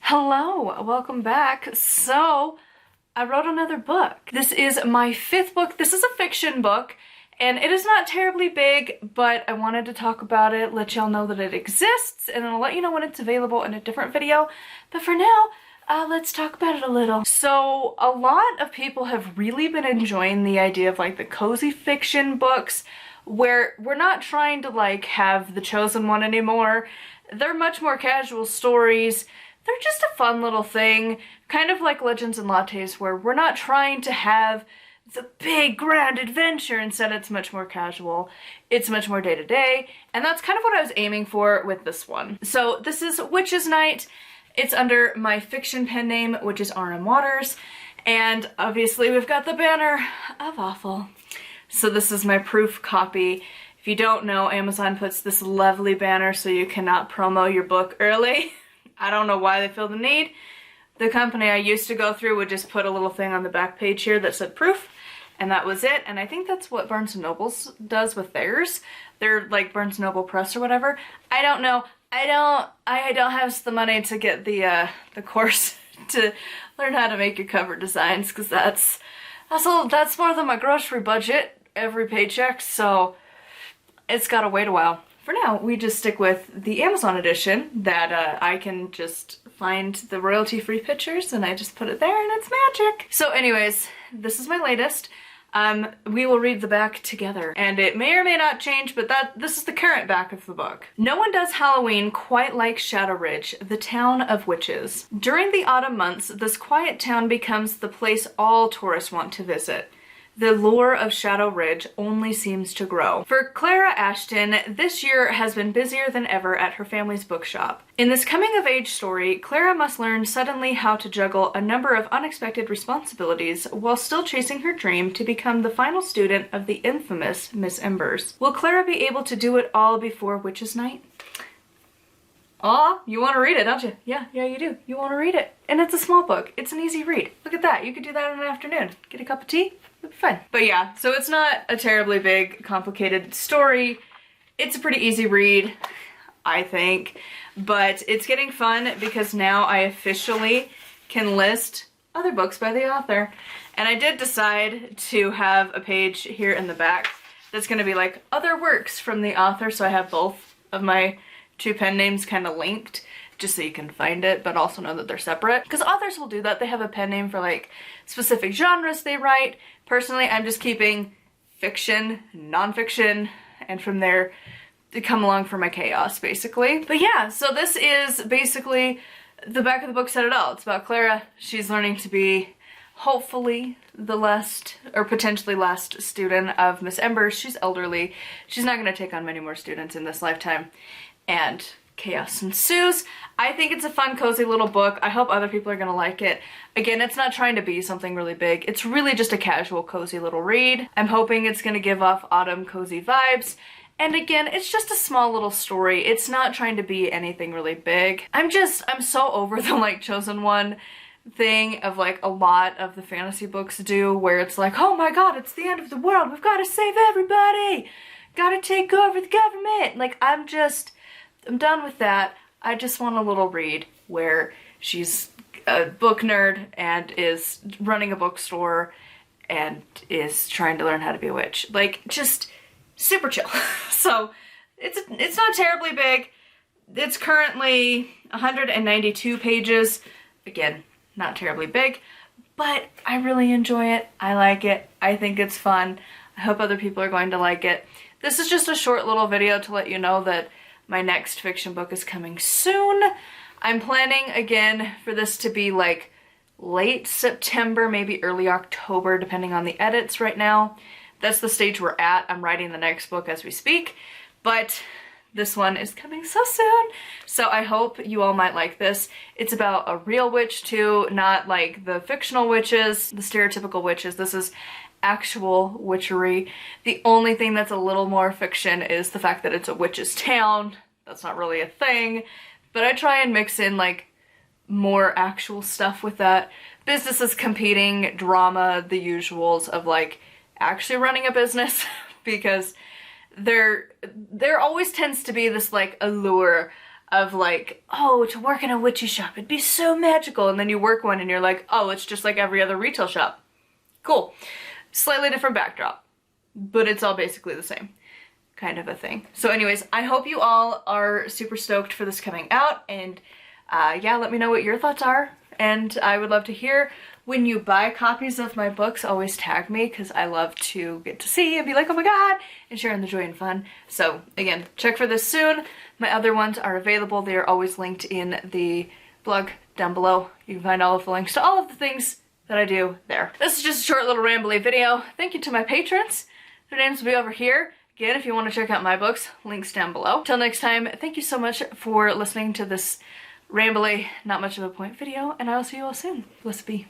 Hello, welcome back. So, I wrote another book. This is my 5th book. This is a fiction book, and it is not terribly big, but I wanted to talk about it, let y'all know that it exists, and I'll let you know when it's available in a different video. But for now, let's talk about it a little. So, a lot of people have really been enjoying the idea of like the cozy fiction books, where we're not trying to like have the chosen one anymore. They're much more casual stories. They're just a fun little thing, kind of like Legends and Lattes, where we're not trying to have the big grand adventure. Instead, it's much more casual. It's much more day-to-day, and that's kind of what I was aiming for with this one. So this is Witches Night. It's under my fiction pen name, which is R.M. Waters, and obviously we've got the banner of Awful. So this is my proof copy. If you don't know, Amazon puts this lovely banner so you cannot promo your book early. I don't know why they feel the need. The company I used to go through would just put a little thing on the back page here that said proof, and that was it. And I think that's what Barnes & Noble does with theirs. They're like Barnes & Noble Press or whatever. I don't know. I don't have the money to get the course to learn how to make your cover designs, because that's more than my grocery budget every paycheck, so it's gotta wait a while. For now, we just stick with the Amazon edition that I can just find the royalty-free pictures and I just put it there and it's magic. So anyways, this is my latest. We will read the back together, and it may or may not change, but this is the current back of the book. No one does Halloween quite like Shadow Ridge, the town of witches. During the autumn months, this quiet town becomes the place all tourists want to visit. The lure of Shadow Ridge only seems to grow. For Clara Ashton, this year has been busier than ever at her family's bookshop. In this coming-of-age story, Clara must learn suddenly how to juggle a number of unexpected responsibilities while still chasing her dream to become the final student of the infamous Miss Embers. Will Clara be able to do it all before Witches Night? Aw, you want to read it, don't you? Yeah, you do. You want to read it. And it's a small book. It's an easy read. Look at that. You could do that in an afternoon. Get a cup of tea. It'll be fun. But yeah, so it's not a terribly big, complicated story. It's a pretty easy read, I think. But it's getting fun because now I officially can list other books by the author. And I did decide to have a page here in the back that's going to be like other works from the author, so I have both of my 2 pen names kind of linked, just so you can find it, but also know that they're separate. Because authors will do that. They have a pen name for like specific genres they write. Personally, I'm just keeping fiction, nonfiction, and from there to come along for my chaos, basically. But yeah, so this is basically the back of the book said it all. It's about Clara. She's learning to be hopefully the last, or potentially last, student of Miss Embers. She's elderly. She's not going to take on many more students in this lifetime. And chaos ensues. I think it's a fun, cozy little book. I hope other people are gonna like it. Again, it's not trying to be something really big. It's really just a casual, cozy little read. I'm hoping it's gonna give off autumn cozy vibes. And again, it's just a small little story. It's not trying to be anything really big. I'm so over the like chosen one thing of like a lot of the fantasy books do, where it's like, oh my god, it's the end of the world. We've got to save everybody. Gotta take over the government. Like, I'm done with that. I just want a little read where she's a book nerd and is running a bookstore and is trying to learn how to be a witch. Like, just super chill. So, it's not terribly big. It's currently 192 pages. Again, not terribly big, but I really enjoy it. I like it. I think it's fun. I hope other people are going to like it. This is just a short little video to let you know that my next fiction book is coming soon. I'm planning, again, for this to be like late September, maybe early October, depending on the edits right now. That's the stage we're at. I'm writing the next book as we speak, but this one is coming so soon. So I hope you all might like this. It's about a real witch too, not like the fictional witches, the stereotypical witches. This is actual witchery. The only thing that's a little more fiction is the fact that it's a witch's town. That's not really a thing, but I try and mix in like more actual stuff with that. Businesses competing, drama, the usuals of like actually running a business because there always tends to be this like allure of like, oh, to work in a witchy shop, it'd be so magical. And then you work one and you're like, oh, it's just like every other retail shop. Cool. Slightly different backdrop, but it's all basically the same kind of a thing. So anyways, I hope you all are super stoked for this coming out, and yeah, let me know what your thoughts are. And I would love to hear when you buy copies of my books, always tag me, because I love to get to see and be like, oh my god, and sharing the joy and fun. So again, check for this soon. My other ones are available. They are always linked in the blog down below. You can find all of the links to all of the things that I do there. This is just a short little rambly video. Thank you to my patrons. Their names will be over here. Again, if you want to check out my books, links down below. Till next time, thank you so much for listening to this rambly, not much of a point video, and I will see you all soon. Blessed be.